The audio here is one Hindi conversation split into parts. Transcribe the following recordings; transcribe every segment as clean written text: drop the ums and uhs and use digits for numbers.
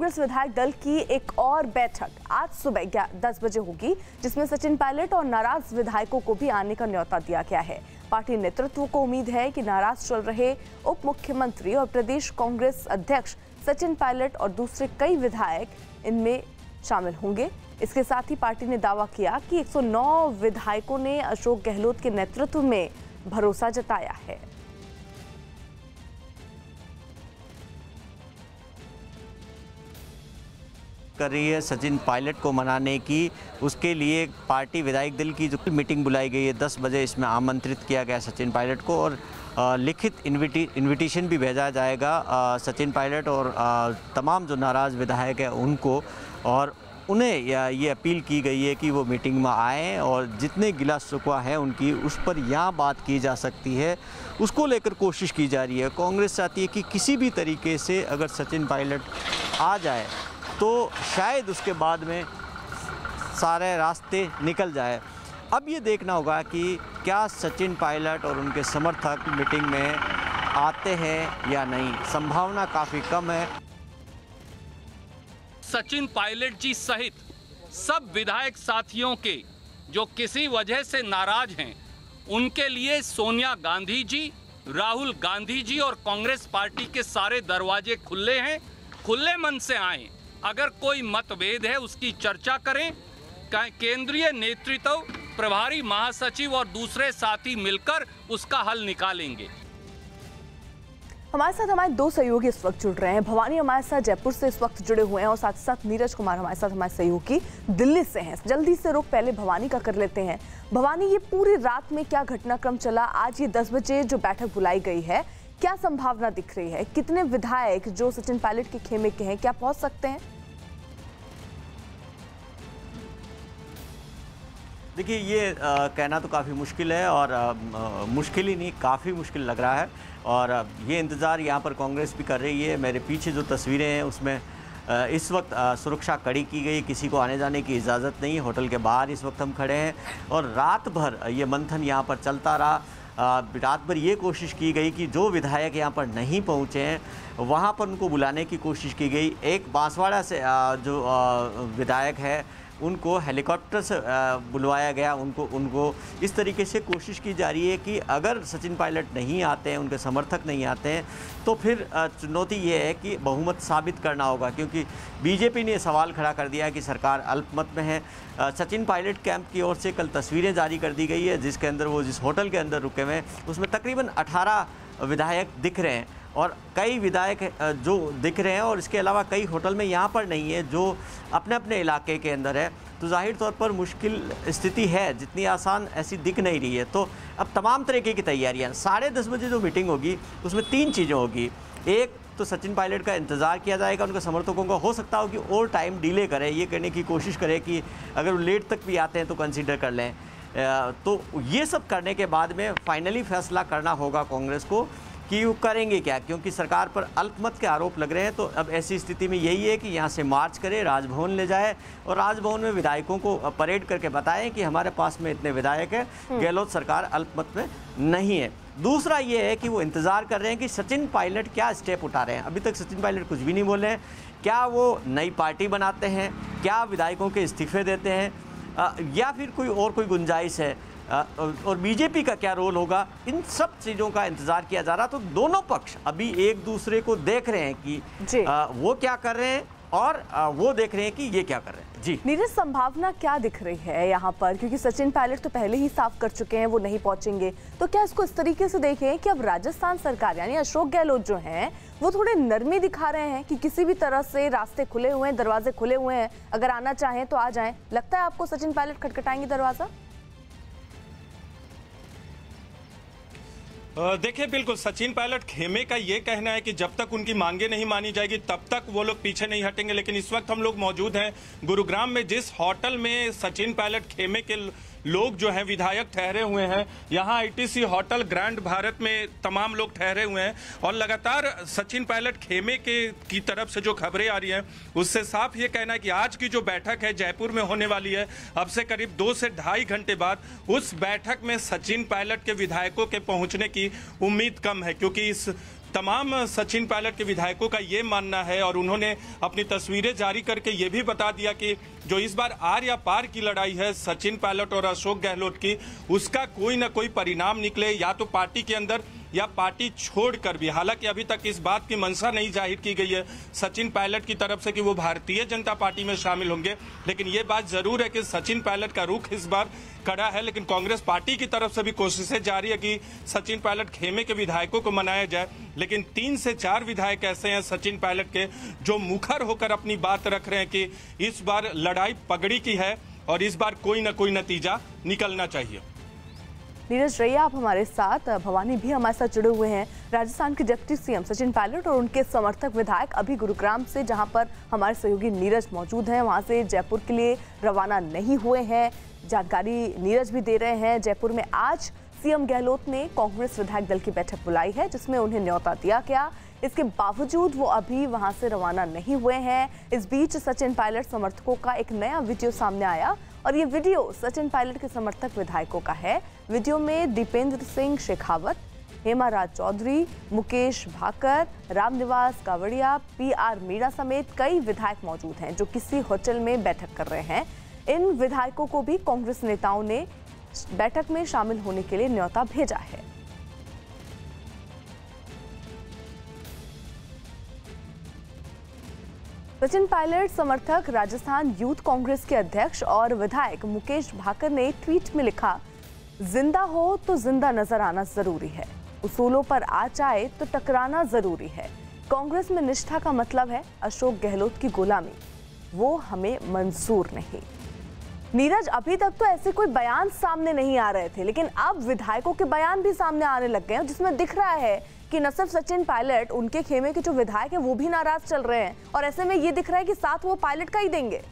कांग्रेस विधायक दल की एक और बैठक आज सुबह 10 बजे होगी, जिसमें सचिन पायलट और नाराज विधायकों को भी आने का न्योता दिया गया है। पार्टी नेतृत्व को उम्मीद है कि नाराज चल रहे उप मुख्यमंत्री और प्रदेश कांग्रेस अध्यक्ष सचिन पायलट और दूसरे कई विधायक इनमें शामिल होंगे। इसके साथ ही पार्टी ने दावा किया कि 109 विधायकों ने अशोक गहलोत के नेतृत्व में भरोसा जताया है। कर रही है सचिन पायलट को मनाने की, उसके लिए पार्टी विधायक दल की जो मीटिंग बुलाई गई है 10 बजे, इसमें आमंत्रित किया गया सचिन पायलट को और लिखित इनविटेशन भी भेजा जाएगा सचिन पायलट और तमाम जो नाराज़ विधायक हैं उनको, और उन्हें ये अपील की गई है कि वो मीटिंग में आएँ और जितने गिला शिकवा है उनकी उस पर यहाँ बात की जा सकती है उसको लेकर कोशिश की जा रही है। कांग्रेस चाहती है कि किसी भी तरीके से अगर सचिन पायलट आ जाए तो शायद उसके बाद में सारे रास्ते निकल जाए। अब ये देखना होगा कि क्या सचिन पायलट और उनके समर्थक मीटिंग में आते हैं या नहीं, संभावना काफ़ी कम है। सचिन पायलट जी सहित सब विधायक साथियों के जो किसी वजह से नाराज हैं, उनके लिए सोनिया गांधी जी, राहुल गांधी जी और कांग्रेस पार्टी के सारे दरवाजे खुले हैं। खुले मन से आएं। अगर कोई मतभेद है उसकी चर्चा करें। केंद्रीय नेतृत्व, प्रभारी महासचिव और दूसरे साथी मिलकर उसका हल निकालेंगे। हमारे साथ हमारे दो सहयोगी इस वक्त जुड़ रहे हैं। भवानी हमारे साथ जयपुर से इस वक्त जुड़े हुए हैं और साथ ही साथ नीरज कुमार हमारे साथ हमारे सहयोगी दिल्ली से हैं। जल्दी से रुख पहले भवानी का कर लेते हैं। भवानी, ये पूरी रात में क्या घटनाक्रम चला? आज ये 10 बजे जो बैठक बुलाई गई है, क्या संभावना दिख रही है? कितने विधायक जो सचिन पायलट के खेमे के हैं क्या पहुंच सकते हैं? देखिए, ये कहना तो काफ़ी मुश्किल है और मुश्किल ही नहीं, काफ़ी मुश्किल लग रहा है और ये इंतज़ार यहाँ पर कांग्रेस भी कर रही है। मेरे पीछे जो तस्वीरें हैं उसमें इस वक्त सुरक्षा कड़ी की गई, किसी को आने जाने की इजाज़त नहीं। होटल के बाहर इस वक्त हम खड़े हैं और रात भर ये मंथन यहाँ पर चलता रहा। रात भर ये कोशिश की गई कि जो विधायक यहाँ पर नहीं पहुँचे हैं वहाँ पर उनको बुलाने की कोशिश की गई। एक बांसवाड़ा से जो विधायक है उनको हेलीकॉप्टर से बुलवाया गया। उनको इस तरीके से कोशिश की जा रही है कि अगर सचिन पायलट नहीं आते हैं, उनके समर्थक नहीं आते हैं, तो फिर चुनौती ये है कि बहुमत साबित करना होगा, क्योंकि बीजेपी ने सवाल खड़ा कर दिया है कि सरकार अल्पमत में है। सचिन पायलट कैंप की ओर से कल तस्वीरें जारी कर दी गई है जिसके अंदर वो जिस होटल के अंदर रुके हुए हैं उसमें तकरीबन 18 विधायक दिख रहे हैं और कई विधायक जो दिख रहे हैं और इसके अलावा कई होटल में यहाँ पर नहीं है जो अपने अपने इलाके के अंदर है। तो जाहिर तौर पर मुश्किल स्थिति है, जितनी आसान ऐसी दिख नहीं रही है। तो अब तमाम तरीके की तैयारियाँ, 10:30 बजे जो मीटिंग होगी उसमें 3 चीज़ें होगी। एक तो सचिन पायलट का इंतज़ार किया जाएगा, उनके समर्थकों को हो सकता हो कि और टाइम डिले करें, ये करने की कोशिश करें कि अगर वो लेट तक भी आते हैं तो कंसीडर कर लें। तो ये सब करने के बाद में फाइनली फैसला करना होगा कांग्रेस को कि वो करेंगे क्या, क्योंकि सरकार पर अल्पमत के आरोप लग रहे हैं। तो अब ऐसी स्थिति में यही है कि यहाँ से मार्च करे, राजभवन ले जाए और राजभवन में विधायकों को परेड करके बताएं कि हमारे पास में इतने विधायक हैं, गहलोत सरकार अल्पमत में नहीं है। दूसरा ये है कि वो इंतज़ार कर रहे हैं कि सचिन पायलट क्या स्टेप उठा रहे हैं। अभी तक सचिन पायलट कुछ भी नहीं बोले हैं। क्या वो नई पार्टी बनाते हैं, क्या विधायकों के इस्तीफे देते हैं, या फिर कोई गुंजाइश है, और बीजेपी का क्या रोल होगा, इन सब चीज़ों का इंतजार किया जा रहा। तो दोनों पक्ष अभी एक दूसरे को देख रहे हैं कि वो क्या कर रहे हैं और वो देख रहे हैं कि ये क्या कर रहे हैं। जी नीरज, संभावना क्या दिख रही है यहाँ पर? क्योंकि सचिन पायलट तो पहले ही साफ कर चुके हैं वो नहीं पहुंचेंगे, तो क्या इसको इस तरीके से देखें कि अब राजस्थान सरकार यानी अशोक गहलोत जो हैं वो थोड़े नरमी दिखा रहे हैं कि किसी भी तरह से रास्ते खुले हुए हैं, दरवाजे खुले हुए हैं, अगर आना चाहें तो आ जाएं? लगता है आपको सचिन पायलट खटखटाएंगे दरवाजा? देखिए, बिल्कुल सचिन पायलट खेमे का ये कहना है कि जब तक उनकी मांगे नहीं मानी जाएगी तब तक वो लोग पीछे नहीं हटेंगे। लेकिन इस वक्त हम लोग मौजूद हैं गुरुग्राम में, जिस होटल में सचिन पायलट खेमे के लोग जो हैं विधायक ठहरे हुए हैं। यहाँ आईटीसी होटल ग्रैंड भारत में तमाम लोग ठहरे हुए हैं और लगातार सचिन पायलट खेमे की तरफ से जो खबरें आ रही हैं उससे साफ ये कहना है कि आज की जो बैठक है जयपुर में होने वाली है, अब से करीब 2 से ढाई घंटे बाद उस बैठक में सचिन पायलट के विधायकों के पहुंचने की उम्मीद कम है, क्योंकि इस तमाम सचिन पायलट के विधायकों का ये मानना है और उन्होंने अपनी तस्वीरें जारी करके ये भी बता दिया कि जो इस बार आर या पार की लड़ाई है सचिन पायलट और अशोक गहलोत की, उसका कोई ना कोई परिणाम निकले, या तो पार्टी के अंदर या पार्टी छोड़कर भी। हालांकि अभी तक इस बात की मंशा नहीं जाहिर की गई है सचिन पायलट की तरफ से कि वो भारतीय जनता पार्टी में शामिल होंगे, लेकिन ये बात जरूर है कि सचिन पायलट का रुख इस बार कड़ा है। लेकिन कांग्रेस पार्टी की तरफ से भी कोशिशें जारी है कि सचिन पायलट खेमे के विधायकों को मनाया जाए, लेकिन 3 से 4 विधायक ऐसे हैं सचिन पायलट के जो मुखर होकर अपनी बात रख रहे हैं कि इस बार लड़ाई पगड़ी की है और इस बार कोई न कोई नतीजा निकलना चाहिए। नीरज रैया आप हमारे साथ, भवानी भी हमारे साथ जुड़े हुए हैं। राजस्थान के डिप्टी सीएम सचिन पायलट और उनके समर्थक विधायक अभी गुरुग्राम से, जहां पर हमारे सहयोगी नीरज मौजूद हैं, वहां से जयपुर के लिए रवाना नहीं हुए हैं। जानकारी नीरज भी दे रहे हैं। जयपुर में आज सीएम गहलोत ने कांग्रेस विधायक दल की बैठक बुलाई है जिसमें उन्हें न्योता दिया गया। इसके बावजूद वो अभी वहां से रवाना नहीं हुए हैं। इस बीच सचिन पायलट समर्थकों का एक नया वीडियो सामने आया और ये वीडियो सचिन पायलट के समर्थक विधायकों का है। वीडियो में दीपेंद्र सिंह शेखावत, हेमाराज चौधरी, मुकेश भाकर, रामनिवास कावड़िया, PR मीणा समेत कई विधायक मौजूद हैं जो किसी होटल में बैठक कर रहे हैं। इन विधायकों को भी कांग्रेस नेताओं ने बैठक में शामिल होने के लिए न्योता भेजा है। सचिन पायलट समर्थक राजस्थान यूथ कांग्रेस के अध्यक्ष और विधायक मुकेश भाकर ने ट्वीट में लिखा, जिंदा हो तो जिंदा नजर आना जरूरी है, उसूलों पर आ जाए तो टकराना जरूरी है। कांग्रेस में निष्ठा का मतलब है अशोक गहलोत की गुलामी, वो हमें मंजूर नहीं। नीरज, अभी तक तो ऐसे कोई बयान सामने नहीं आ रहे थे, लेकिन अब विधायकों के बयान भी सामने आने लग गए हैं जिसमें दिख रहा है कि न सिर्फ सचिन पायलट, उनके खेमे के जो विधायक हैं वो भी नाराज चल रहे हैं और ऐसे में ये दिख रहा है कि साथ वो पायलट का ही देंगे।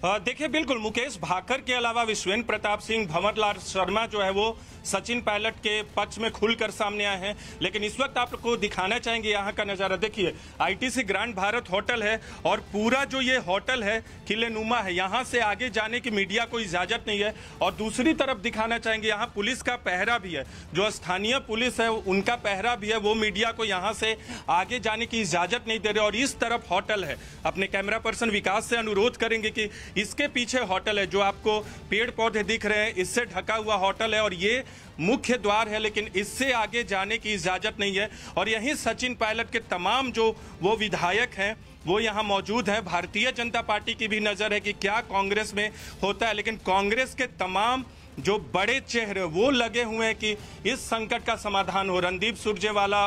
देखिए, बिल्कुल मुकेश भाकर के अलावा विश्वेंद्र प्रताप सिंह, भंवरलाल शर्मा जो है वो सचिन पायलट के पक्ष में खुलकर सामने आए हैं। लेकिन इस वक्त आपको दिखाना चाहेंगे यहाँ का नज़ारा। देखिए, ITC ग्रैंड भारत होटल है और पूरा जो ये होटल है किले नुमा है, यहाँ से आगे जाने की मीडिया को इजाज़त नहीं है। और दूसरी तरफ दिखाना चाहेंगे यहाँ पुलिस का पहरा भी है, जो स्थानीय पुलिस है उनका पहरा भी है, वो मीडिया को यहाँ से आगे जाने की इजाज़त नहीं दे रहे। और इस तरफ होटल है। अपने कैमरा पर्सन विकास से अनुरोध करेंगे कि इसके पीछे होटल है, जो आपको पेड़ पौधे दिख रहे हैं, इससे ढका हुआ होटल है और ये मुख्य द्वार है, लेकिन इससे आगे जाने की इजाजत नहीं है। और यहीं सचिन पायलट के तमाम जो वो विधायक हैं वो यहाँ मौजूद हैं। भारतीय जनता पार्टी की भी नजर है कि क्या कांग्रेस में होता है, लेकिन कांग्रेस के तमाम जो बड़े चेहरे वो लगे हुए हैं कि इस संकट का समाधान हो। रणदीप सुरजेवाला,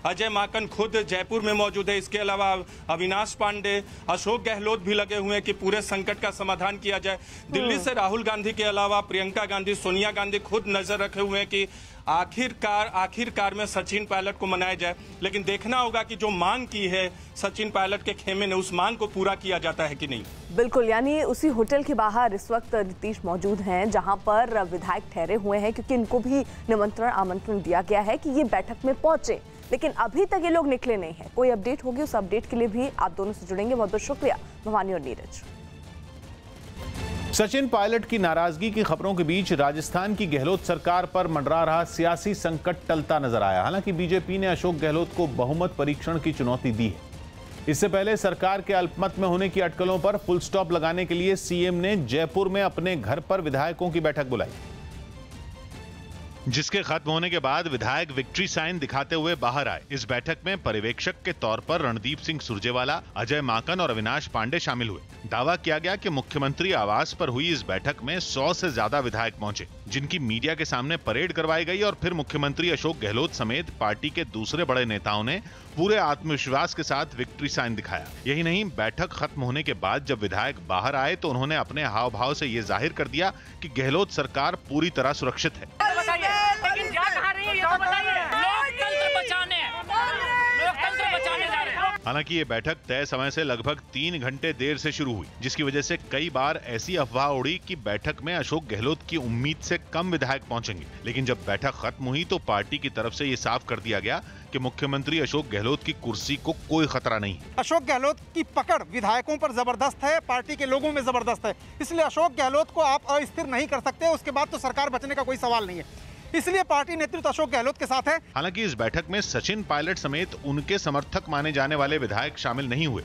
अजय माकन खुद जयपुर में मौजूद है। इसके अलावा अविनाश पांडे, अशोक गहलोत भी लगे हुए हैं कि पूरे संकट का समाधान किया जाए। दिल्ली से राहुल गांधी के अलावा प्रियंका गांधी, सोनिया गांधी खुद नजर रखे हुए हैं कि आखिरकार में सचिन पायलट को मनाया जाए। लेकिन देखना होगा कि जो मांग की है सचिन पायलट के खेमे ने, उस मांग को पूरा किया जाता है कि नहीं। बिल्कुल, यानी उसी होटल के बाहर इस वक्त नीतीश मौजूद हैं जहां पर विधायक ठहरे हुए हैं, क्योंकि इनको भी आमंत्रण दिया गया है कि ये बैठक में पहुंचे, लेकिन अभी तक ये लोग निकले नहीं हैं। कोई अपडेट होगी उस अपडेट के लिए भी आप दोनों से जुड़ेंगे। बहुत बहुत शुक्रिया भवानी और नीरज। सचिन पायलट की नाराजगी की खबरों के बीच राजस्थान की गहलोत सरकार पर मंडरा रहा सियासी संकट टलता नजर आया। हालांकि बीजेपी ने अशोक गहलोत को बहुमत परीक्षण की चुनौती दी है। इससे पहले सरकार के अल्पमत में होने की अटकलों पर फुल स्टॉप लगाने के लिए सीएम ने जयपुर में अपने घर पर विधायकों की बैठक बुलाई, जिसके खत्म होने के बाद विधायक विक्ट्री साइन दिखाते हुए बाहर आए। इस बैठक में पर्यवेक्षक के तौर पर रणदीप सिंह सुरजेवाला, अजय माकन और अविनाश पांडे शामिल हुए। दावा किया गया कि मुख्यमंत्री आवास पर हुई इस बैठक में 100 से ज्यादा विधायक पहुंचे, जिनकी मीडिया के सामने परेड करवाई गई और फिर मुख्यमंत्री अशोक गहलोत समेत पार्टी के दूसरे बड़े नेताओं ने पूरे आत्मविश्वास के साथ विक्ट्री साइन दिखाया। यही नहीं, बैठक खत्म होने के बाद जब विधायक बाहर आए तो उन्होंने अपने हाव भाव से ये जाहिर कर दिया कि गहलोत सरकार पूरी तरह सुरक्षित है। लेकिन जा कहाँ रही है ये तो बताइए। लोकतंत्र बचाने जा रहे हैं। हालांकि ये बैठक तय समय से लगभग 3 घंटे देर से शुरू हुई, जिसकी वजह से कई बार ऐसी अफवाह उड़ी कि बैठक में अशोक गहलोत की उम्मीद से कम विधायक पहुंचेंगे। लेकिन जब बैठक खत्म हुई तो पार्टी की तरफ से ये साफ कर दिया गया कि मुख्यमंत्री अशोक गहलोत की कुर्सी को कोई खतरा नहीं। अशोक गहलोत की पकड़ विधायकों पर जबरदस्त है, पार्टी के लोगों में जबरदस्त है, इसलिए अशोक गहलोत को आप अस्थिर नहीं कर सकते। उसके बाद तो सरकार बचने का कोई सवाल नहीं है। इसलिए पार्टी नेतृत्व अशोक गहलोत के साथ है। हालांकि इस बैठक में सचिन पायलट समेत उनके समर्थक माने जाने वाले विधायक शामिल नहीं हुए,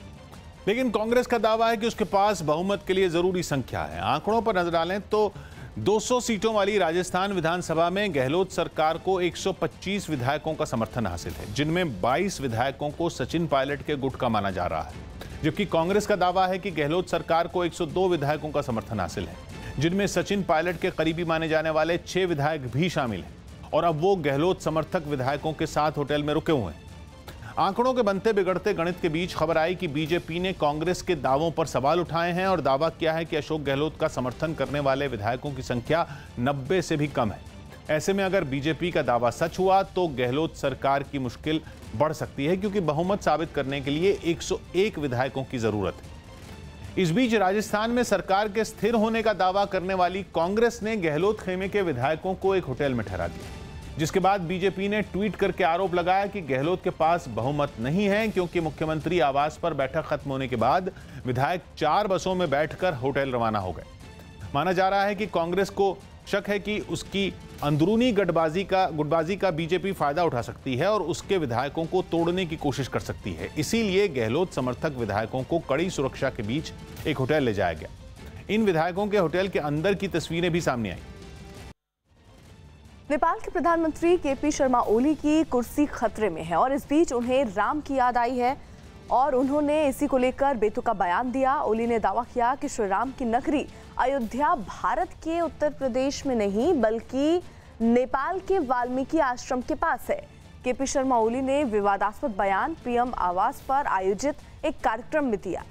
लेकिन कांग्रेस का दावा है कि उसके पास बहुमत के लिए जरूरी संख्या है। आंकड़ों पर नजर डालें तो 200 सीटों वाली राजस्थान विधानसभा में गहलोत सरकार को 125 विधायकों का समर्थन हासिल है, जिनमें 22 विधायकों को सचिन पायलट के गुट का माना जा रहा है। जबकि कांग्रेस का दावा है कि गहलोत सरकार को 102 विधायकों का समर्थन हासिल है, जिनमें सचिन पायलट के करीबी माने जाने वाले 6 विधायक भी शामिल हैं और अब वो गहलोत समर्थक विधायकों के साथ होटल में रुके हुए हैं। आंकड़ों के बनते बिगड़ते गणित के बीच खबर आई कि बीजेपी ने कांग्रेस के दावों पर सवाल उठाए हैं और दावा किया है कि अशोक गहलोत का समर्थन करने वाले विधायकों की संख्या 90 से भी कम है। ऐसे में अगर बीजेपी का दावा सच हुआ तो गहलोत सरकार की मुश्किल बढ़ सकती है, क्योंकि बहुमत साबित करने के लिए 101 विधायकों की जरूरत है। इस बीच राजस्थान में सरकार के स्थिर होने का दावा करने वाली कांग्रेस ने गहलोत खेमे के विधायकों को एक होटल में ठहरा दिया, जिसके बाद बीजेपी ने ट्वीट करके आरोप लगाया कि गहलोत के पास बहुमत नहीं है, क्योंकि मुख्यमंत्री आवास पर बैठक खत्म होने के बाद विधायक 4 बसों में बैठकर होटल रवाना हो गए। माना जा रहा है कि कांग्रेस को शक है कि उसकी अंदरूनी गुटबाजी का बीजेपी फायदा उठा सकती है और उसके विधायकों को तोड़ने की कोशिश कर सकती है। इसीलिए गहलोत समर्थक विधायकों को कड़ी सुरक्षा के बीच एक होटल ले जाया गया। इन विधायकों के होटल के अंदर की तस्वीरें भी सामने आई। नेपाल के प्रधानमंत्री केपी शर्मा ओली की कुर्सी खतरे में है और इस बीच उन्हें राम की याद आई है और उन्होंने इसी को लेकर बेतुका बयान दिया। ओली ने दावा किया कि श्री राम की नगरी अयोध्या भारत के उत्तर प्रदेश में नहीं बल्कि नेपाल के वाल्मीकि आश्रम के पास है। केपी शर्मा ओली ने विवादास्पद बयान पीएम आवास पर आयोजित एक कार्यक्रम में दिया।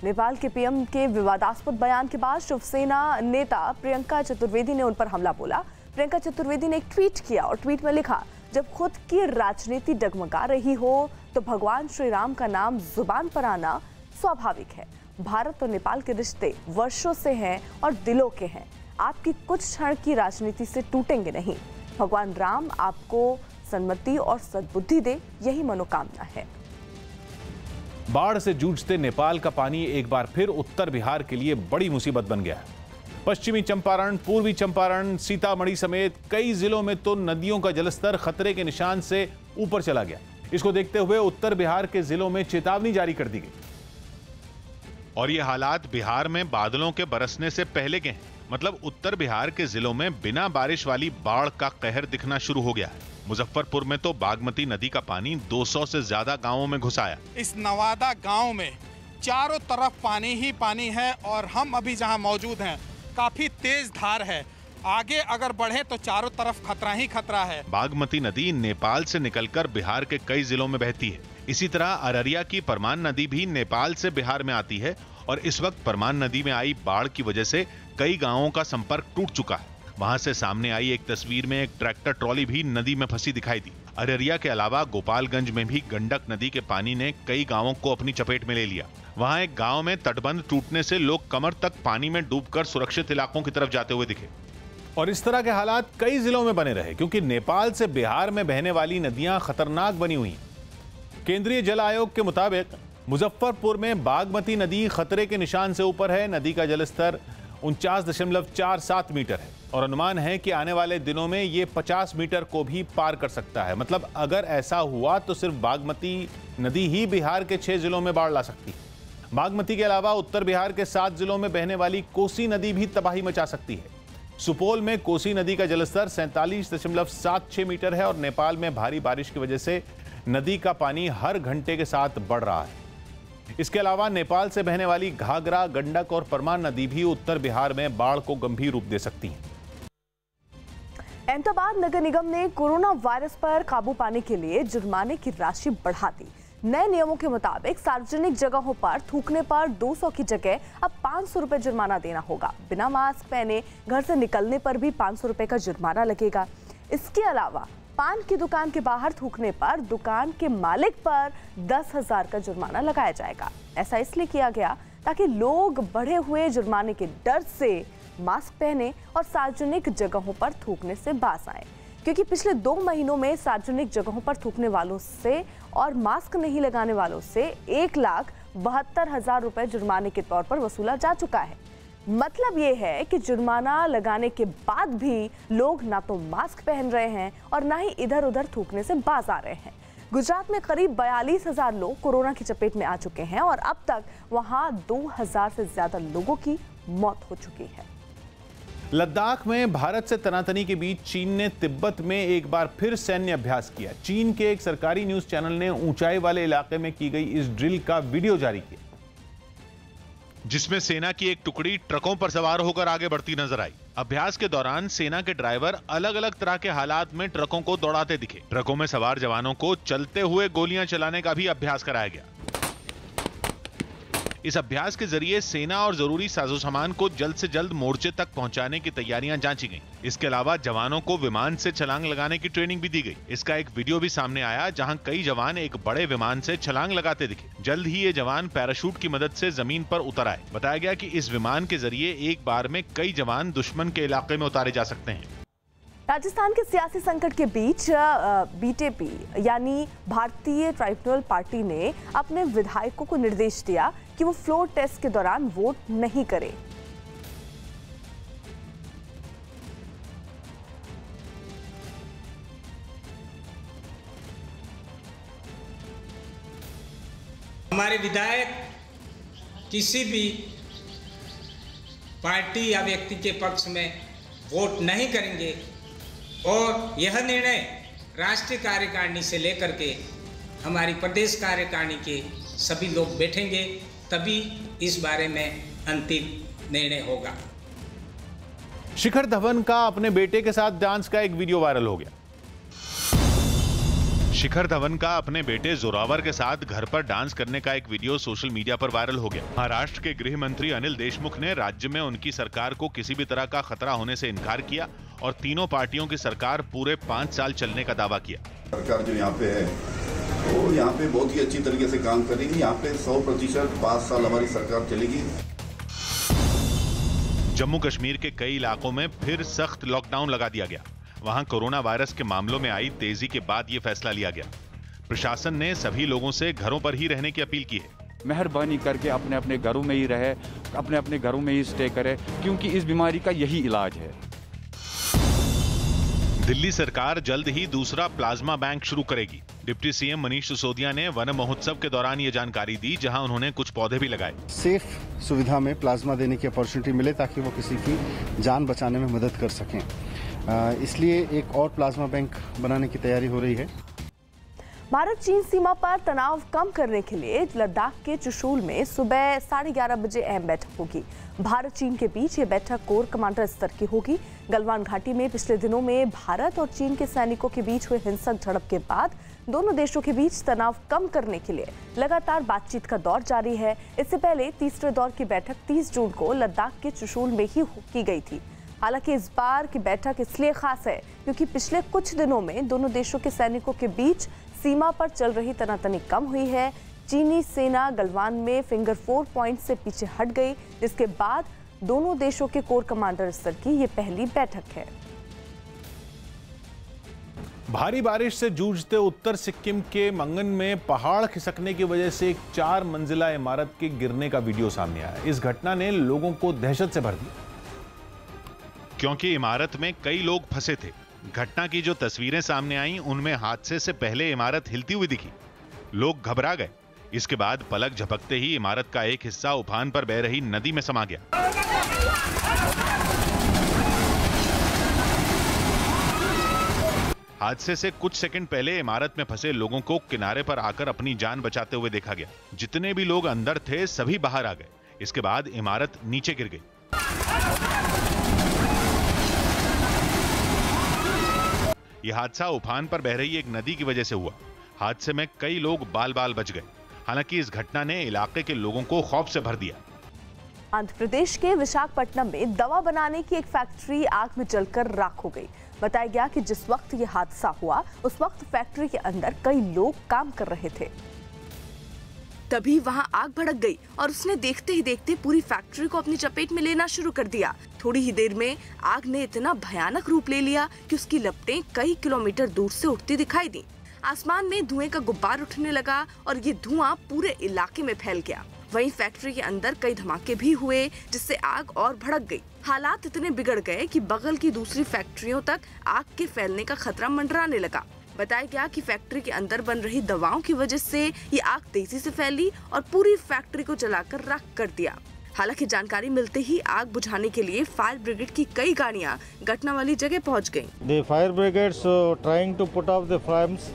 नेपाल के पीएम के विवादास्पद बयान के बाद शिवसेना नेता प्रियंका चतुर्वेदी ने उन पर हमला बोला। प्रियंका चतुर्वेदी ने एक ट्वीट किया और ट्वीट में लिखा, जब खुद की राजनीति डगमगा रही हो तो भगवान श्री राम का नाम जुबान पर आना स्वाभाविक है। भारत और नेपाल के रिश्ते वर्षों से हैं और दिलों के हैं। आपकी कुछ क्षण की राजनीति से टूटेंगे नहीं। भगवान राम आपको सन्मति और सद्बुद्धि दे, यही मनोकामना है। बाढ़ से जूझते नेपाल का पानी एक बार फिर उत्तर बिहार के लिए बड़ी मुसीबत बन गया है। पश्चिमी चंपारण, पूर्वी चंपारण, सीतामढ़ी समेत कई जिलों में तो नदियों का जलस्तर खतरे के निशान से ऊपर चला गया। इसको देखते हुए उत्तर बिहार के जिलों में चेतावनी जारी कर दी गई। और ये हालात बिहार में बादलों के बरसने से पहले के हैं। मतलब उत्तर बिहार के जिलों में बिना बारिश वाली बाढ़ का कहर दिखना शुरू हो गया है। मुजफ्फरपुर में तो बागमती नदी का पानी 200 से ज्यादा गांवों में घुस आया। इस नवादा गांव में चारों तरफ पानी ही पानी है और हम अभी जहां मौजूद हैं काफी तेज धार है। आगे अगर बढ़े तो चारों तरफ खतरा ही खतरा है। बागमती नदी नेपाल से निकलकर बिहार के कई जिलों में बहती है। इसी तरह अररिया की परमान नदी भी नेपाल से बिहार में आती है और इस वक्त परमान नदी में आई बाढ़ की वजह से कई गांवों का संपर्क टूट चुका है। वहां से सामने आई एक तस्वीर में एक ट्रैक्टर ट्रॉली भी नदी में फंसी दिखाई दी। अररिया के अलावा गोपालगंज में भी गंडक नदी के पानी ने कई गांवों को अपनी चपेट में ले लिया। वहां एक गांव में तटबंध टूटने से लोग कमर तक पानी में डूबकर सुरक्षित इलाकों की तरफ जाते हुए दिखे। और इस तरह के हालात कई जिलों में बने रहे, क्योंकि नेपाल से बिहार में बहने वाली नदियां खतरनाक बनी हुई। केंद्रीय जल आयोग के मुताबिक मुजफ्फरपुर में बागमती नदी खतरे के निशान से ऊपर है। नदी का जलस्तर 49.47 मीटर है और अनुमान है कि आने वाले दिनों में ये 50 मीटर को भी पार कर सकता है। मतलब अगर ऐसा हुआ तो सिर्फ बागमती नदी ही बिहार के 6 जिलों में बाढ़ ला सकती है। बागमती के अलावा उत्तर बिहार के 7 जिलों में बहने वाली कोसी नदी भी तबाही मचा सकती है। सुपौल में कोसी नदी का जलस्तर 47.76 मीटर है और नेपाल में भारी बारिश की वजह से नदी का पानी हर घंटे के साथ बढ़ रहा है। इसके अलावा नेपाल से बहने वाली घाघरा, गंडक और परमान नदी भी उत्तर बिहार में बाढ़ को गंभीर रूप दे सकती हैं। अहमदाबाद नगर निगम ने कोरोना वायरस पर काबू पाने के लिए जुर्माने की राशि बढ़ा दी। नए नियमों के मुताबिक सार्वजनिक जगहों पर थूकने पर 200 की जगह अब 500 रुपए जुर्माना देना होगा। बिना मास्क पहने घर से निकलने पर भी 500 रुपए का जुर्माना लगेगा। इसके अलावा पान की दुकान के बाहर थूकने पर दुकान के मालिक पर 10,000 का जुर्माना लगाया जाएगा। ऐसा इसलिए किया गया ताकि लोग बढ़े हुए जुर्माने के डर से मास्क पहने और सार्वजनिक जगहों पर थूकने से बाज आए, क्योंकि पिछले 2 महीनों में सार्वजनिक जगहों पर थूकने वालों से और मास्क नहीं लगाने वालों से 1,72,000 रुपए जुर्माने के तौर पर वसूला जा चुका है। मतलब ये है कि जुर्माना लगाने के बाद भी लोग ना तो मास्क पहन रहे हैं और ना ही इधर उधर थूकने से बाज आ रहे हैं। गुजरात में करीब 42,000 लोग कोरोना की चपेट में आ चुके हैं और अब तक वहां 2,000 से ज्यादा लोगों की मौत हो चुकी है। लद्दाख में भारत से तनातनी के बीच चीन ने तिब्बत में एक बार फिर सैन्य अभ्यास किया। चीन के एक सरकारी न्यूज चैनल ने ऊंचाई वाले इलाके में की गई इस ड्रिल का वीडियो जारी किया, जिसमें सेना की एक टुकड़ी ट्रकों पर सवार होकर आगे बढ़ती नजर आई। अभ्यास के दौरान सेना के ड्राइवर अलग अलग तरह के हालात में ट्रकों को दौड़ाते दिखे। ट्रकों में सवार जवानों को चलते हुए गोलियां चलाने का भी अभ्यास कराया गया। इस अभ्यास के जरिए सेना और जरूरी साजो सामान को जल्द से जल्द मोर्चे तक पहुंचाने की तैयारियां जांची गईं। इसके अलावा जवानों को विमान से छलांग लगाने की ट्रेनिंग भी दी गई। इसका एक वीडियो भी सामने आया जहां कई जवान एक बड़े विमान से छलांग लगाते दिखे। जल्द ही ये जवान पैराशूट की मदद से जमीन पर उतर आए। बताया गया कि इस विमान के जरिए एक बार में कई जवान दुश्मन के इलाके में उतारे जा सकते हैं। राजस्थान के सियासी संकट के बीच बीजेपी यानी भारतीय ट्राइब्यूनल पार्टी ने अपने विधायकों को निर्देश दिया कि वो फ्लोर टेस्ट के दौरान वोट नहीं करें। हमारे विधायक किसी भी पार्टी या व्यक्ति के पक्ष में वोट नहीं करेंगे और यह निर्णय राष्ट्रीय कार्यकारिणी से लेकर के हमारी प्रदेश कार्यकारिणी के सभी लोग बैठेंगे, तभी इस बारे में अंतिम निर्णय होगा। शिखर धवन का अपने बेटे के साथ डांस का एक वीडियो वायरल हो गया। शिखर धवन का अपने बेटे जोरावर के साथ घर पर डांस करने का एक वीडियो सोशल मीडिया पर वायरल हो गया। महाराष्ट्र के गृह मंत्री अनिल देशमुख ने राज्य में उनकी सरकार को किसी भी तरह का खतरा होने से इनकार किया और तीनों पार्टियों की सरकार पूरे 5 साल चलने का दावा किया। सरकार जो यहाँ पे है वो यहाँ पे बहुत ही अच्छी तरीके से काम करेगी। यहाँ पे 100% 5 साल हमारी सरकार चलेगी। जम्मू कश्मीर के कई इलाकों में फिर सख्त लॉकडाउन लगा दिया गया। वहां कोरोना वायरस के मामलों में आई तेजी के बाद ये फैसला लिया गया। प्रशासन ने सभी लोगों से घरों पर ही रहने की अपील की है। मेहरबानी करके अपने अपने घरों में ही रहे, अपने अपने घरों में ही स्टे करे, क्योंकि इस बीमारी का यही इलाज है। दिल्ली सरकार जल्द ही दूसरा प्लाज्मा बैंक शुरू करेगी। डिप्टी सीएम मनीष सिसोदिया ने वन महोत्सव के दौरान ये जानकारी दी, जहां उन्होंने कुछ पौधे भी लगाए। सेफ सुविधा में प्लाज्मा देने की अपॉर्चुनिटी मिले ताकि वो किसी की जान बचाने में मदद कर सकें, इसलिए एक और प्लाज्मा बैंक बनाने की तैयारी हो रही है। भारत चीन सीमा पर तनाव कम करने के लिए लद्दाख के चुशूल में सुबह 11:30 बजे अहम बैठक होगी। भारत चीन के बीच ये बैठक कोर कमांडर स्तर की होगी। गलवान घाटी में पिछले दिनों में भारत और चीन के सैनिकों के बीच हुए हिंसक झड़प के बाद दोनों देशों के बीच तनाव कम करने के लिए लगातार बातचीत का दौर जारी है। इससे पहले तीसरे दौर की बैठक 30 जून को लद्दाख के चुशूल में ही की गई थी। हालांकि इस बार की बैठक इसलिए खास है क्योंकि पिछले कुछ दिनों में दोनों देशों के सैनिकों के बीच सीमा पर चल रही तनातनी कम हुई है। चीनी सेना गलवान में फिंगर 4 पॉइंट से पीछे हट गई, जिसके बाद दोनों देशों के कोर कमांडर स्तर की ये पहली बैठक है। भारी बारिश से जूझते उत्तर सिक्किम के मंगन में पहाड़ खिसकने की वजह से एक 4 मंजिला इमारत के गिरने का वीडियो सामने आया। इस घटना ने लोगों को दहशत से भर दिया, क्योंकि इमारत में कई लोग फंसे थे। घटना की जो तस्वीरें सामने आईं, उनमें हादसे से पहले इमारत हिलती हुई दिखी। लोग घबरा गए। इसके बाद पलक झपकते ही इमारत का एक हिस्सा उफान पर बह रही नदी में समा गया। हादसे से कुछ सेकंड पहले इमारत में फंसे लोगों को किनारे पर आकर अपनी जान बचाते हुए देखा गया। जितने भी लोग अंदर थे सभी बाहर आ गए। इसके बाद इमारत नीचे गिर गई। यह हादसा उफान पर बह रही एक नदी की वजह से हुआ। हादसे में कई लोग बाल बाल बच गए। हालांकि इस घटना ने इलाके के लोगों को खौफ से भर दिया। आंध्र प्रदेश के विशाखापट्टनम में दवा बनाने की एक फैक्ट्री आग में जलकर राख हो गई। बताया गया कि जिस वक्त यह हादसा हुआ उस वक्त फैक्ट्री के अंदर कई लोग काम कर रहे थे। तभी वहां आग भड़क गई और उसने देखते ही देखते पूरी फैक्ट्री को अपनी चपेट में लेना शुरू कर दिया। थोड़ी ही देर में आग ने इतना भयानक रूप ले लिया कि उसकी लपटें कई किलोमीटर दूर से उठती दिखाई दी। आसमान में धुएं का गुब्बार उठने लगा और ये धुआं पूरे इलाके में फैल गया। वहीं फैक्ट्री के अंदर कई धमाके भी हुए, जिससे आग और भड़क गई। हालात इतने बिगड़ गए कि बगल की दूसरी फैक्ट्रियों तक आग के फैलने का खतरा मंडराने लगा। बताया गया कि फैक्ट्री के अंदर बन रही दवाओं की वजह से ये आग तेजी से फैली और पूरी फैक्ट्री को जलाकर राख कर दिया। हालांकि जानकारी मिलते ही आग बुझाने के लिए फायर ब्रिगेड की कई गाड़ियां घटना वाली जगह पहुंच गईं। The fire brigades trying to put off the flames.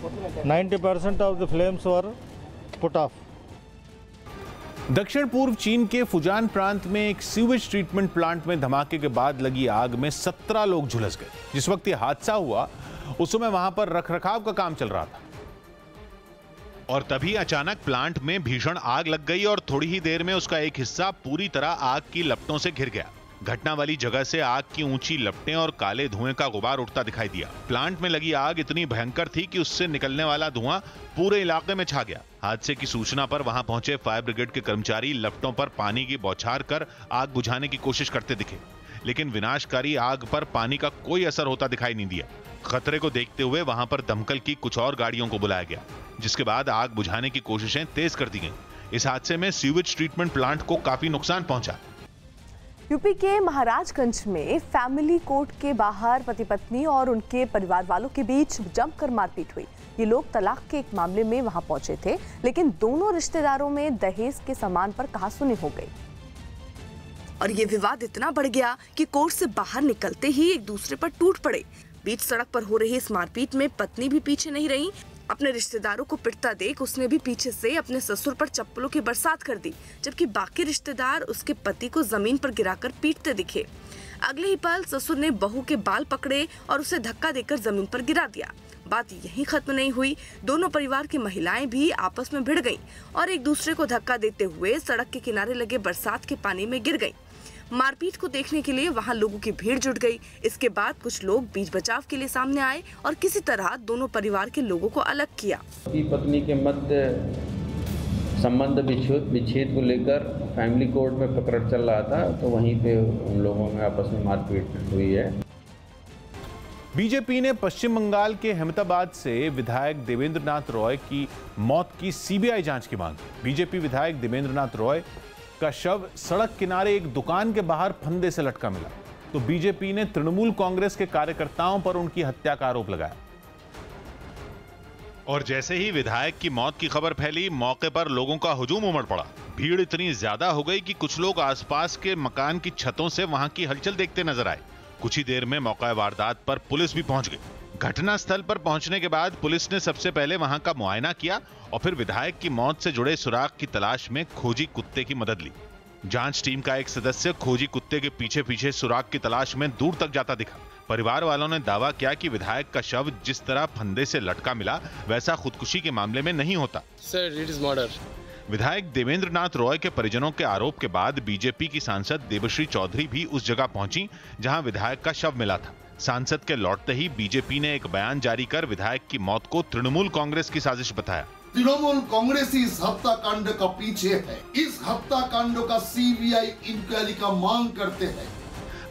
90% of the flames were put off. दक्षिण पूर्व चीन के फुजान प्रांत में एक सीवेज ट्रीटमेंट प्लांट में धमाके के बाद लगी आग में 17 लोग झुलस गए। जिस वक्त ये हादसा हुआ उस समय वहां पर रखरखाव का काम चल रहा था और तभी अचानक प्लांट में भीषण आग लग गई और थोड़ी ही देर में उसका एक हिस्सा पूरी तरह आग की लपटों से घिर गया। घटना वाली जगह से आग की ऊंची लपटें और काले धुएं का गुबार उठता दिखाई दिया। प्लांट में लगी आग इतनी भयंकर थी कि उससे निकलने वाला धुआं पूरे इलाके में छा गया। हादसे की सूचना पर वहां पहुंचे फायर ब्रिगेड के कर्मचारी लपटों पर पानी की बौछार कर आग बुझाने की कोशिश करते दिखे, लेकिन विनाशकारी आग पर पानी का कोई असर होता दिखाई नहीं दिया। खतरे को देखते हुए वहां पर दमकल की कुछ और गाड़ियों को बुलाया गया, जिसके बाद आग बुझाने की कोशिशें तेज कर दी गईं। इस हादसे में सीवेज ट्रीटमेंट प्लांट को काफी नुकसान पहुंचा। यूपी के महाराजगंज में फैमिली कोर्ट के बाहर पति पत्नी और उनके परिवार वालों के बीच जमकर मारपीट हुई। ये लोग तलाक के एक मामले में वहां पहुंचे थे, लेकिन दोनों रिश्तेदारों में दहेज के सामान पर कहासुनी हो गई और ये विवाद इतना बढ़ गया कि कोर्ट से बाहर निकलते ही एक दूसरे पर टूट पड़े। बीच सड़क पर हो रही इस मारपीट में पत्नी भी पीछे नहीं रही। अपने रिश्तेदारों को पिटता देख उसने भी पीछे से अपने ससुर पर चप्पलों की बरसात कर दी, जबकि बाकी रिश्तेदार उसके पति को जमीन पर गिराकर पीटते दिखे। अगले ही पल ससुर ने बहू के बाल पकड़े और उसे धक्का देकर जमीन पर गिरा दिया। बात यहीं खत्म नहीं हुई, दोनों परिवार की महिलाएं भी आपस में भिड़ गईं और एक दूसरे को धक्का देते हुए सड़क के किनारे लगे बरसात के पानी में गिर गईं। मारपीट को देखने के लिए वहां लोगों की भीड़ जुट गई। इसके बाद कुछ लोग बीच बचाव के लिए सामने आए और किसी तरह दोनों परिवार के लोगों को अलग किया। पत्नी के मध्य संबंध विच्छेद को लेकर फैमिली कोर्ट में प्रकरण चल रहा था, तो वहीं पे उन लोगों में आपस में मारपीट हुई है। बीजेपी ने पश्चिम बंगाल के अहमदाबाद से विधायक देवेंद्र नाथ रॉय की मौत की सीबीआई जांच की मांग। बीजेपी विधायक देवेंद्र नाथ रॉय का शव सड़क किनारे एक दुकान के बाहर फंदे से लटका मिला, तो बीजेपी ने तृणमूल कांग्रेस के कार्यकर्ताओं पर उनकी हत्या का आरोप लगाया। और जैसे ही विधायक की मौत की खबर फैली, मौके पर लोगों का हुजूम उमड़ पड़ा। भीड़ इतनी ज्यादा हो गई कि कुछ लोग आसपास के मकान की छतों से वहां की हलचल देखते नजर आए। कुछ ही देर में मौका वारदात पर पुलिस भी पहुंच गई। घटना स्थल पर पहुंचने के बाद पुलिस ने सबसे पहले वहां का मुआयना किया और फिर विधायक की मौत से जुड़े सुराग की तलाश में खोजी कुत्ते की मदद ली। जांच टीम का एक सदस्य खोजी कुत्ते के पीछे पीछे सुराग की तलाश में दूर तक जाता दिखा। परिवार वालों ने दावा किया कि विधायक का शव जिस तरह फंदे से लटका मिला, वैसा खुदकुशी के मामले में नहीं होता। Sir, it is murder. विधायक देवेंद्र नाथ रॉय के परिजनों के आरोप के बाद बीजेपी की सांसद देवश्री चौधरी भी उस जगह पहुंची जहां विधायक का शव मिला था। सांसद के लौटते ही बीजेपी ने एक बयान जारी कर विधायक की मौत को तृणमूल कांग्रेस की साजिश बताया। तृणमूल कांग्रेस इस हत्याकांड का पीछे है। इस हत्याकांड का सीबीआई इंक्वायरी का मांग करते हैं।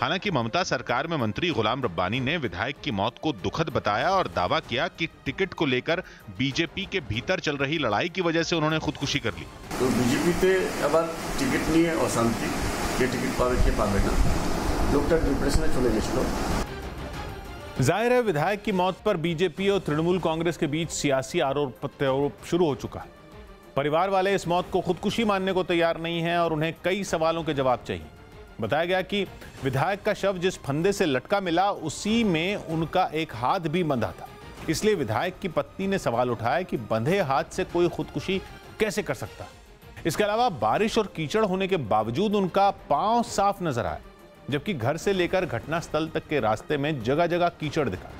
हालांकि ममता सरकार में मंत्री गुलाम रब्बानी ने विधायक की मौत को दुखद बताया और दावा किया कि टिकट को लेकर बीजेपी के भीतर चल रही लड़ाई की वजह से उन्होंने खुदकुशी कर ली। तो बीजेपीते এবার টিকিট নিয়ে অশান্তি, কে টিকিট পাবে কে পাবে না, লোকটা ডিপ্রেশনে চলে গেছিল। जाहिर है विधायक की मौत पर बीजेपी और तृणमूल कांग्रेस के बीच सियासी आरोप प्रत्यारोप शुरू हो चुका है। परिवार वाले इस मौत को खुदकुशी मानने को तैयार नहीं हैं और उन्हें कई सवालों के जवाब चाहिए। बताया गया कि विधायक का शव जिस फंदे से लटका मिला उसी में उनका एक हाथ भी बंधा था। इसलिए विधायक की पत्नी ने सवाल उठाया कि बंधे हाथ से कोई खुदकुशी कैसे कर सकता। इसके अलावा बारिश और कीचड़ होने के बावजूद उनका पांव साफ नजर आया, जबकि घर से लेकर घटनास्थल तक के रास्ते में जगह जगह कीचड़ दिखा।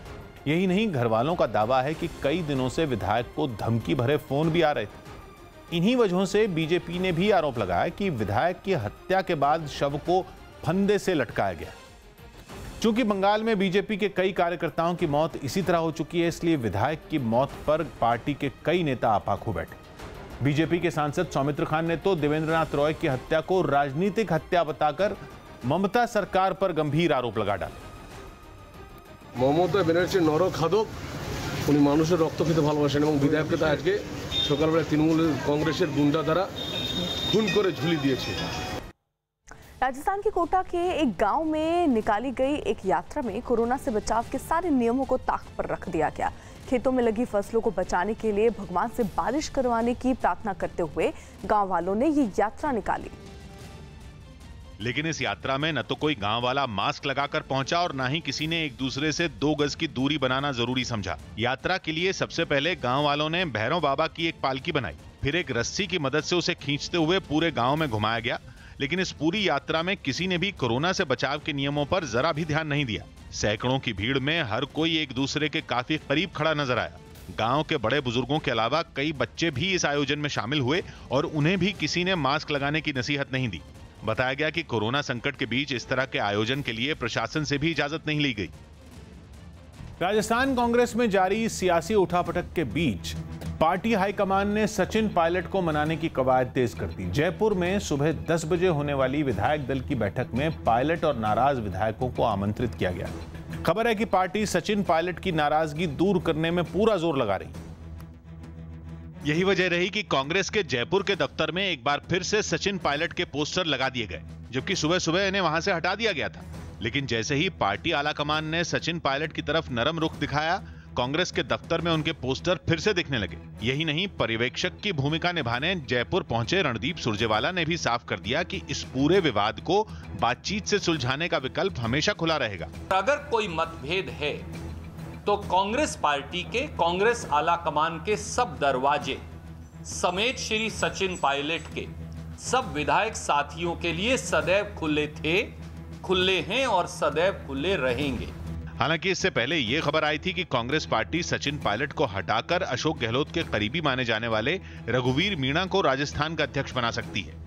यही नहीं, घर वालों का दावा है कि कई दिनों से विधायक को धमकी भरे फोन भी आ रहे थे। इन्हीं वजहों से बीजेपी ने भी आरोप लगाया कि विधायक की हत्या के बाद शव को फंदे से लटकाया गया। चूंकि बंगाल में बीजेपी के कई कार्यकर्ताओं की मौत इसी तरह हो चुकी है, इसलिए विधायक की मौत पर पार्टी के कई नेता आपाक हो बैठे। बीजेपी के सांसद सौमित्र खान ने तो देवेंद्र नाथ रॉय की हत्या को राजनीतिक हत्या बताकर ममता सरकार पर गंभीर आरोप लगा डाले। মমতা ব্যানার্জি নরখাদক, উনি মানুষের রক্ত খেতে ভালোবাসেন এবং বিধায়ককে তা আজকে সকালবেলা তৃণমূল কংগ্রেসের গুন্ডা দ্বারা খুন করে ঝুলি দিয়েছে। राजस्थान के कोटा के एक गांव में निकाली गई एक यात्रा में कोरोना से बचाव के सारे नियमों को ताक पर रख दिया गया। खेतों में लगी फसलों को बचाने के लिए भगवान से बारिश करवाने की प्रार्थना करते हुए गांव वालों ने ये यात्रा निकाली। लेकिन इस यात्रा में न तो कोई गांव वाला मास्क लगाकर पहुंचा और न ही किसी ने एक दूसरे से 2 गज की दूरी बनाना जरूरी समझा। यात्रा के लिए सबसे पहले गांव वालों ने भैरव बाबा की एक पालकी बनाई, फिर एक रस्सी की मदद से उसे खींचते हुए पूरे गांव में घुमाया गया। लेकिन इस पूरी यात्रा में किसी ने भी कोरोना से बचाव के नियमों पर जरा भी ध्यान नहीं दिया। सैकड़ों की भीड़ में हर कोई एक दूसरे के काफी करीब खड़ा नजर आया। गांव के बड़े बुजुर्गों के अलावा कई बच्चे भी इस आयोजन में शामिल हुए और उन्हें भी किसी ने मास्क लगाने की नसीहत नहीं दी। बताया गया कि कोरोना संकट के बीच इस तरह के आयोजन के लिए प्रशासन से भी इजाजत नहीं ली गई। राजस्थान कांग्रेस में जारी सियासी उठापटक के बीच पार्टी हाईकमान ने सचिन पायलट को मनाने की कवायद तेज कर दी। जयपुर में सुबह 10 बजे होने वाली विधायक दल की बैठक में पायलट और नाराज विधायकों को आमंत्रित किया गया। खबर है कि पार्टी सचिन पायलट की नाराजगी दूर करने में पूरा जोर लगा रही। यही वजह रही कि कांग्रेस के जयपुर के दफ्तर में एक बार फिर से सचिन पायलट के पोस्टर लगा दिए गए, जबकि सुबह सुबह इन्हें वहां से हटा दिया गया था। लेकिन जैसे ही पार्टी आलाकमान ने सचिन पायलट की तरफ नरम रुख दिखाया, कांग्रेस के दफ्तर में उनके पोस्टर फिर से दिखने लगे। यही नहीं, पर्यवेक्षक की भूमिका निभाने जयपुर पहुंचे रणदीप सुरजेवाला ने भी साफ कर दिया कि इस पूरे विवाद को बातचीत से सुलझाने का विकल्प हमेशा खुला रहेगा। अगर कोई मतभेद है तो कांग्रेस पार्टी के, कांग्रेस आलाकमान के सब दरवाजे समेत श्री सचिन पायलट के सब विधायक साथियों के लिए सदैव खुले थे, खुले हैं और सदैव खुले रहेंगे। हालांकि इससे पहले यह खबर आई थी कि कांग्रेस पार्टी सचिन पायलट को हटाकर अशोक गहलोत के करीबी माने जाने वाले रघुवीर मीणा को राजस्थान का अध्यक्ष बना सकती है।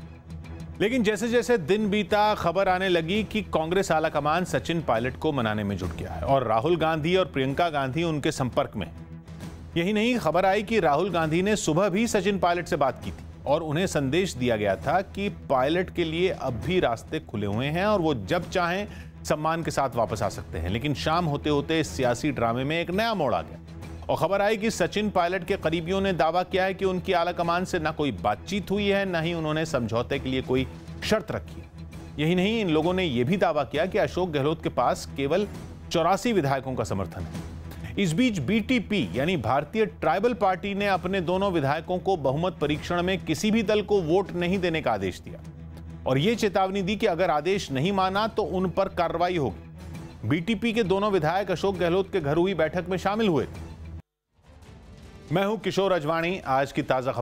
लेकिन जैसे जैसे दिन बीता, खबर आने लगी कि कांग्रेस आलाकमान सचिन पायलट को मनाने में जुट गया है और राहुल गांधी और प्रियंका गांधी उनके संपर्क में। यही नहीं, खबर आई कि राहुल गांधी ने सुबह भी सचिन पायलट से बात की थी और उन्हें संदेश दिया गया था कि पायलट के लिए अब भी रास्ते खुले हुए हैं और वो जब चाहें सम्मान के साथ वापस आ सकते हैं। लेकिन शाम होते होते इस सियासी ड्रामे में एक नया मोड़ आ गया और खबर आई कि सचिन पायलट के करीबियों ने दावा किया है कि उनकी आलाकमान से न कोई बातचीत हुई है, न ही उन्होंने समझौते के लिए कोई शर्त रखी है। यही नहीं, इन लोगों ने यह भी दावा किया कि अशोक गहलोत के पास केवल 84 विधायकों का समर्थन है। इस बीच बीटीपी यानी भारतीय ट्राइबल पार्टी ने अपने दोनों विधायकों को बहुमत परीक्षण में किसी भी दल को वोट नहीं देने का आदेश दिया और यह चेतावनी दी कि अगर आदेश नहीं माना तो उन पर कार्रवाई होगी। बीटीपी के दोनों विधायक अशोक गहलोत के घर हुई बैठक में शामिल हुए। मैं हूं किशोर अजवाणी। आज की ताजा